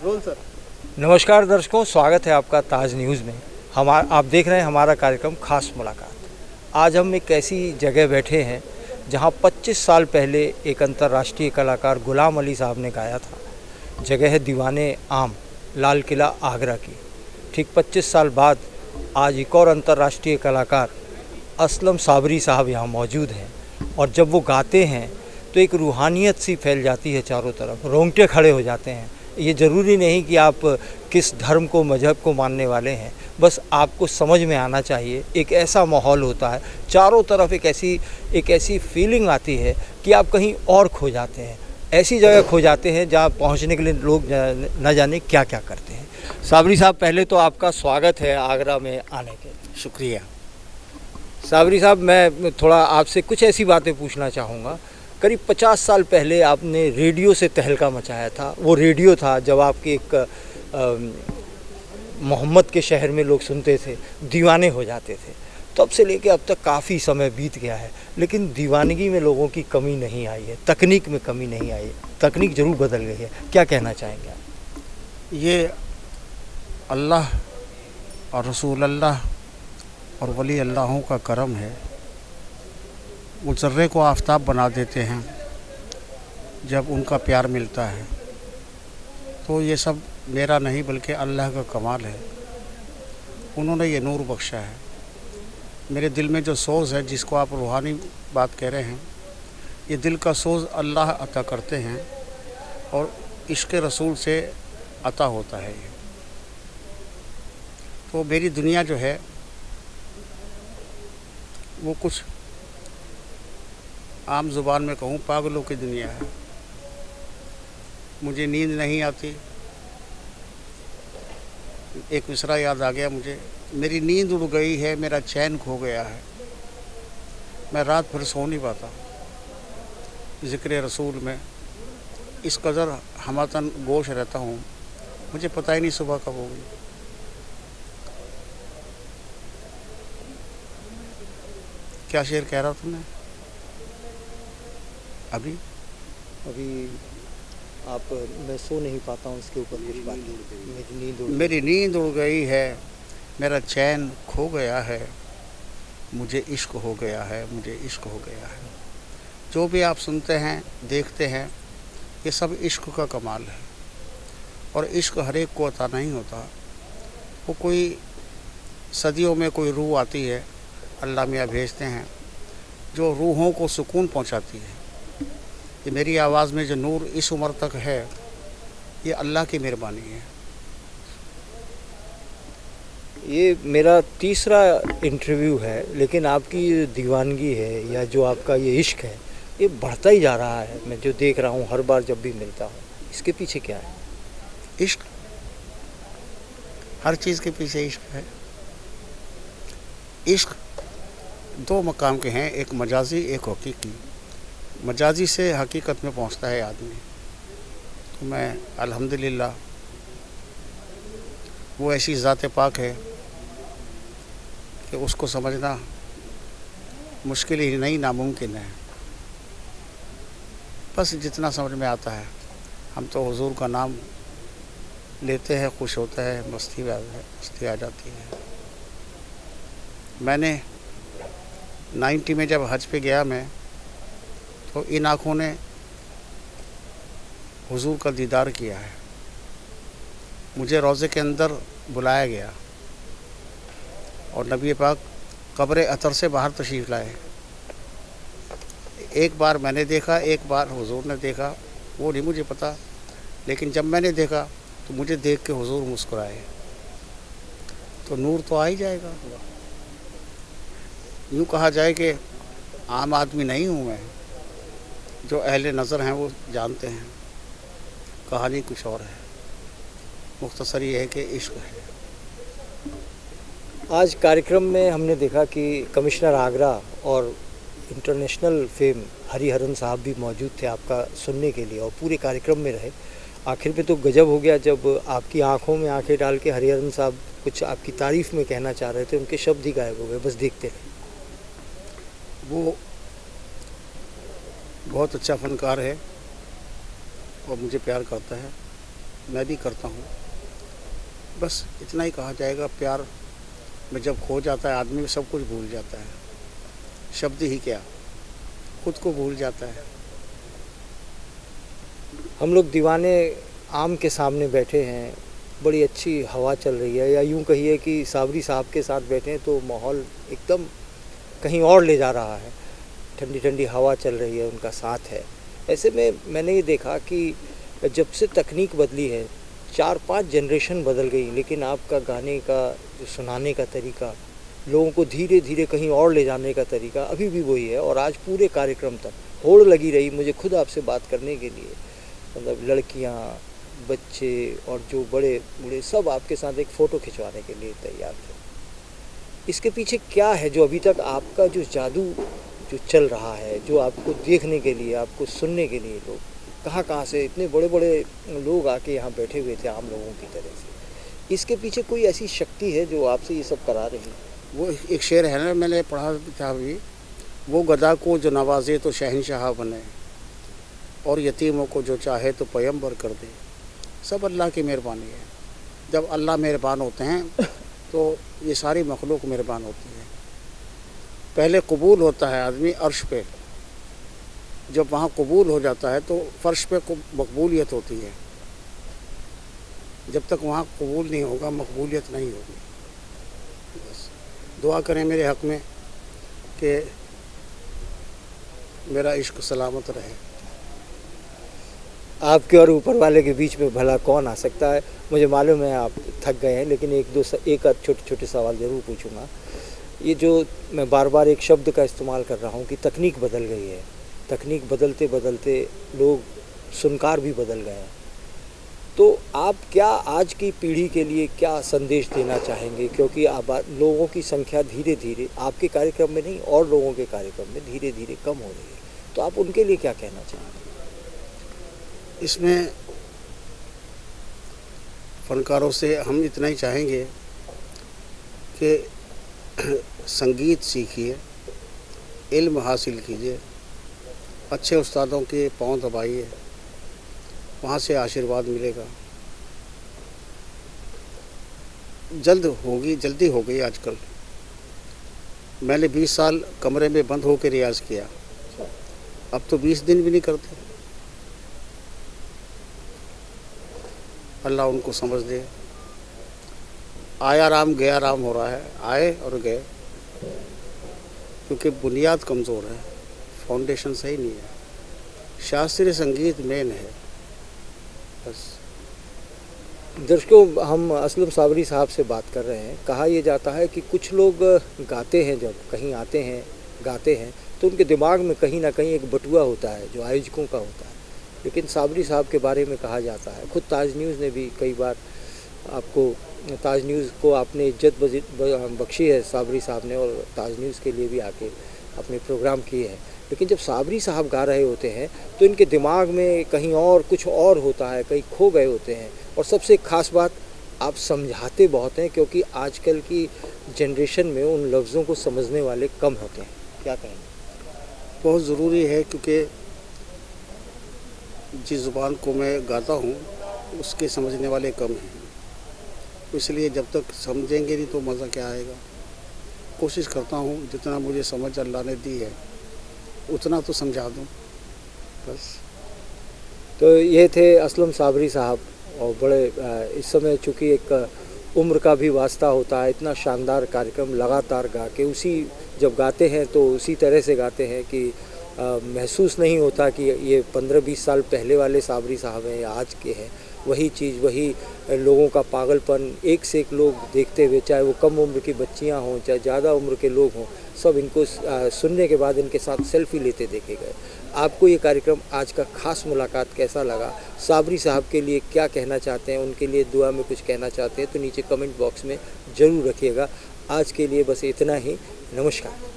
Role sir. नमस्कार दर्शकों, स्वागत है आपका ताज न्यूज़ में। आप देख रहे हैं हमारा कार्यक्रम खास मुलाकात। आज हम एक ऐसी जगह बैठे हैं जहां 25 साल पहले एक अंतर्राष्ट्रीय कलाकार गुलाम अली साहब ने गाया था। जगह है दीवाने आम, लाल किला आगरा की। ठीक 25 साल बाद आज एक और अंतर्राष्ट्रीय कलाकार असलम साबरी साहब यहाँ मौजूद हैं और जब वो गाते हैं तो एक रूहानियत सी फैल जाती है चारों तरफ, रोंगटे खड़े हो जाते हैं। ये ज़रूरी नहीं कि आप किस धर्म को, मज़हब को मानने वाले हैं, बस आपको समझ में आना चाहिए। एक ऐसा माहौल होता है, चारों तरफ एक ऐसी फीलिंग आती है कि आप कहीं और खो जाते हैं, ऐसी जगह खो जाते हैं जहाँ पहुँचने के लिए लोग न जाने क्या क्या करते हैं। साबरी साहब, पहले तो आपका स्वागत है आगरा में आने के। शुक्रिया। साबरी साहब, मैं थोड़ा आपसे कुछ ऐसी बातें पूछना चाहूँगा। करीब 50 साल पहले आपने रेडियो से तहलका मचाया था। वो रेडियो था जब आपके एक मोहम्मद के शहर में लोग सुनते थे, दीवाने हो जाते थे। तब से लेके अब तक काफ़ी समय बीत गया है, लेकिन दीवानगी में लोगों की कमी नहीं आई है, तकनीक में कमी नहीं आई है। तकनीक ज़रूर बदल गई है, क्या कहना चाहेंगे आप? ये अल्लाह और रसूल अल्लाह और वली अल्लाहों का करम है। वो ज़र्रे को आफ़ताब बना देते हैं जब उनका प्यार मिलता है। तो ये सब मेरा नहीं बल्कि अल्लाह का कमाल है। उन्होंने ये नूर बख्शा है। मेरे दिल में जो सोज़ है, जिसको आप रूहानी बात कह रहे हैं, ये दिल का सोज़ अल्लाह अता करते हैं और इश्क़ रसूल से अता होता है ये। तो मेरी दुनिया जो है वो कुछ आम ज़ुबान में कहूँ पागलों की दुनिया है। मुझे नींद नहीं आती। एक मिसरा याद आ गया मुझे, मेरी नींद उड़ गई है, मेरा चैन खो गया है, मैं रात भर सो नहीं पाता। ज़िक्र रसूल में इस कदर हमतन गोश रहता हूँ, मुझे पता ही नहीं सुबह कब होगी। क्या शेर कह रहा तुमने अभी? आप, मैं सो नहीं पाता हूँ, इसके ऊपर कुछ बात। मेरी नींद उड़ गई है, मेरा चैन खो गया है, मुझे इश्क हो गया है, मुझे इश्क हो गया है। जो भी आप सुनते हैं, देखते हैं, ये सब इश्क का कमाल है। और इश्क हर एक को अता नहीं होता। वो कोई सदियों में कोई रूह आती है, अल्लाह मियाँ भेजते हैं, जो रूहों को सुकून पहुँचाती है। ये मेरी आवाज़ में जो नूर इस उम्र तक है, ये अल्लाह की मेहरबानी है। ये मेरा तीसरा इंटरव्यू है, लेकिन आपकी ये दीवानगी है या जो आपका ये इश्क है, ये बढ़ता ही जा रहा है। मैं जो देख रहा हूँ हर बार जब भी मिलता हूँ, इसके पीछे क्या है? इश्क, हर चीज़ के पीछे इश्क है। इश्क दो मकाम के हैं, एक मजाजी, एक हकीकी। मजाजी से हकीकत में पहुंचता है आदमी। तो मैं अल्हम्दुलिल्लाह, वो ऐसी ज़ात पाक है कि उसको समझना मुश्किल ही नहीं, नामुमकिन है। बस जितना समझ में आता है, हम तो हुजूर का नाम लेते हैं, खुश होता है, मस्ती आ जाती है। मैंने 90 में जब हज पे गया मैं, तो इन आँखों ने हुजूर का दीदार किया है। मुझे रोज़े के अंदर बुलाया गया और नबी पाक कब्र अतर से बाहर तशरीफ़ लाए। एक बार मैंने देखा, एक बार हुजूर ने देखा, वो नहीं मुझे पता, लेकिन जब मैंने देखा तो मुझे देख के हुजूर मुस्कुराए। तो नूर तो आ ही जाएगा। यूँ कहा जाए कि आम आदमी नहीं हूँ मैं, जो अहले नज़र हैं वो जानते हैं। कहानी कुछ और है, मुख्तसर ये है कि इश्क है। आज कार्यक्रम में हमने देखा कि कमिश्नर आगरा और इंटरनेशनल फेम हरिहरन साहब भी मौजूद थे आपका सुनने के लिए और पूरे कार्यक्रम में रहे। आखिर में तो गजब हो गया जब आपकी आंखों में आंखें डाल के हरिहरन साहब कुछ आपकी तारीफ़ में कहना चाह रहे थे, उनके शब्द ही गायब हो गए, बस देखते रहे। वो बहुत अच्छा फ़नकार है और मुझे प्यार करता है। मैं भी करता हूँ। बस इतना ही कहा जाएगा, प्यार में जब खो जाता है आदमी सब कुछ भूल जाता है, शब्द ही क्या, खुद को भूल जाता है। हम लोग दीवाने आम के सामने बैठे हैं, बड़ी अच्छी हवा चल रही है, या यूं कहिए कि साबरी साहब के साथ बैठे हैं तो माहौल एकदम कहीं और ले जा रहा है। ठंडी ठंडी हवा चल रही है, उनका साथ है। ऐसे में मैंने ये देखा कि जब से तकनीक बदली है, 4-5 जनरेशन बदल गई, लेकिन आपका गाने का जो सुनाने का तरीका, लोगों को धीरे धीरे कहीं और ले जाने का तरीका अभी भी वही है। और आज पूरे कार्यक्रम तक होड़ लगी रही मुझे खुद आपसे बात करने के लिए। मतलब लड़कियां, बच्चे और जो बड़े बूढ़े सब आपके साथ एक फ़ोटो खिंचवाने के लिए तैयार थे। इसके पीछे क्या है जो अभी तक आपका जो जादू जो चल रहा है, जो आपको देखने के लिए, आपको सुनने के लिए लोग कहाँ कहाँ से इतने बड़े बड़े लोग आके यहाँ बैठे हुए थे आम लोगों की तरह से, इसके पीछे कोई ऐसी शक्ति है जो आपसे ये सब करा रही है? वो एक शेर है ना, मैंने पढ़ा था अभी, वो गदा को जो नवाजे तो शहनशाह बने, और यतीमों को जो चाहे तो पैगंबर कर दे। सब अल्लाह की मेहरबानी है। जब अल्लाह मेहरबान होते हैं तो ये सारी मखलूक मेहरबान होती है। पहले कबूल होता है आदमी अर्श पे, जब वहाँ कबूल हो जाता है तो फ़र्श पे मकबूलियत होती है। जब तक वहाँ कबूल नहीं होगा मकबूलियत नहीं होगी। बस दुआ करें मेरे हक़ में कि मेरा इश्क सलामत रहे। आपके और ऊपर वाले के बीच में भला कौन आ सकता है? मुझे मालूम है आप थक गए हैं, लेकिन एक आध छोटे छोटे सवाल ज़रूर पूछूंगा। ये जो मैं बार बार एक शब्द का इस्तेमाल कर रहा हूँ कि तकनीक बदल गई है, तकनीक बदलते बदलते लोग सुनकार भी बदल गए हैं, तो आप क्या आज की पीढ़ी के लिए क्या संदेश देना चाहेंगे? क्योंकि लोगों की संख्या धीरे धीरे आपके कार्यक्रम में नहीं और लोगों के कार्यक्रम में धीरे धीरे कम हो रही है, तो आप उनके लिए क्या कहना चाहेंगे? इसमें फ़नकारों से हम इतना ही चाहेंगे कि संगीत सीखिए, इल्म हासिल कीजिए, अच्छे उस्तादों के पाँव दबाइए, वहाँ से आशीर्वाद मिलेगा। जल्दी हो गई आजकल। मैंने 20 साल कमरे में बंद होकर रियाज़ किया, अब तो 20 दिन भी नहीं करते। अल्लाह उनको समझ दे। आया राम गया राम हो रहा है, आए और गए, क्योंकि बुनियाद कमज़ोर है, फाउंडेशन सही नहीं है। शास्त्रीय संगीत मेन है। बस दर्शकों, हम असलम साबरी साहब से बात कर रहे हैं। कहा यह जाता है कि कुछ लोग गाते हैं, जब कहीं आते हैं गाते हैं तो उनके दिमाग में कहीं ना कहीं एक बटुआ होता है जो आयोजकों का होता है, लेकिन साबरी साहब के बारे में कहा जाता है, खुद ताज न्यूज़ ने भी कई बार आपको, ताज न्यूज़ को आपने इज्जत बख्शी है साबरी साहब ने, और ताज न्यूज़ के लिए भी आके अपने प्रोग्राम किए हैं, लेकिन जब साबरी साहब गा रहे होते हैं तो इनके दिमाग में कहीं और कुछ और होता है, कहीं खो गए होते हैं। और सबसे ख़ास बात, आप समझाते बहुत हैं, क्योंकि आजकल की जनरेशन में उन लफ्ज़ों को समझने वाले कम होते हैं। क्या कहेंगे? बहुत ज़रूरी है, क्योंकि जिस ज़ुबान को मैं गाता हूँ उसके समझने वाले कम हैं, इसलिए जब तक समझेंगे नहीं तो मज़ा क्या आएगा। कोशिश करता हूँ जितना मुझे समझ अल्लाह ने दी है उतना तो समझा दूँ बस। तो ये थे असलम साबरी साहब, और बड़े इस समय चूँकि एक उम्र का भी वास्ता होता है, इतना शानदार कार्यक्रम लगातार गा के, उसी जब गाते हैं तो उसी तरह से गाते हैं कि महसूस नहीं होता कि ये 15-20 साल पहले वाले साबरी साहब हैं या आज के हैं। वही चीज़, वही लोगों का पागलपन, एक से एक लोग देखते हुए, चाहे वो कम उम्र की बच्चियां हों चाहे ज़्यादा उम्र के लोग हों, सब इनको सुनने के बाद इनके साथ सेल्फी लेते देखे गए। आपको ये कार्यक्रम आज का ख़ास मुलाकात कैसा लगा? साबरी साहब के लिए क्या कहना चाहते हैं, उनके लिए दुआ में कुछ कहना चाहते हैं तो नीचे कमेंट बॉक्स में ज़रूर रखिएगा। आज के लिए बस इतना ही। नमस्कार।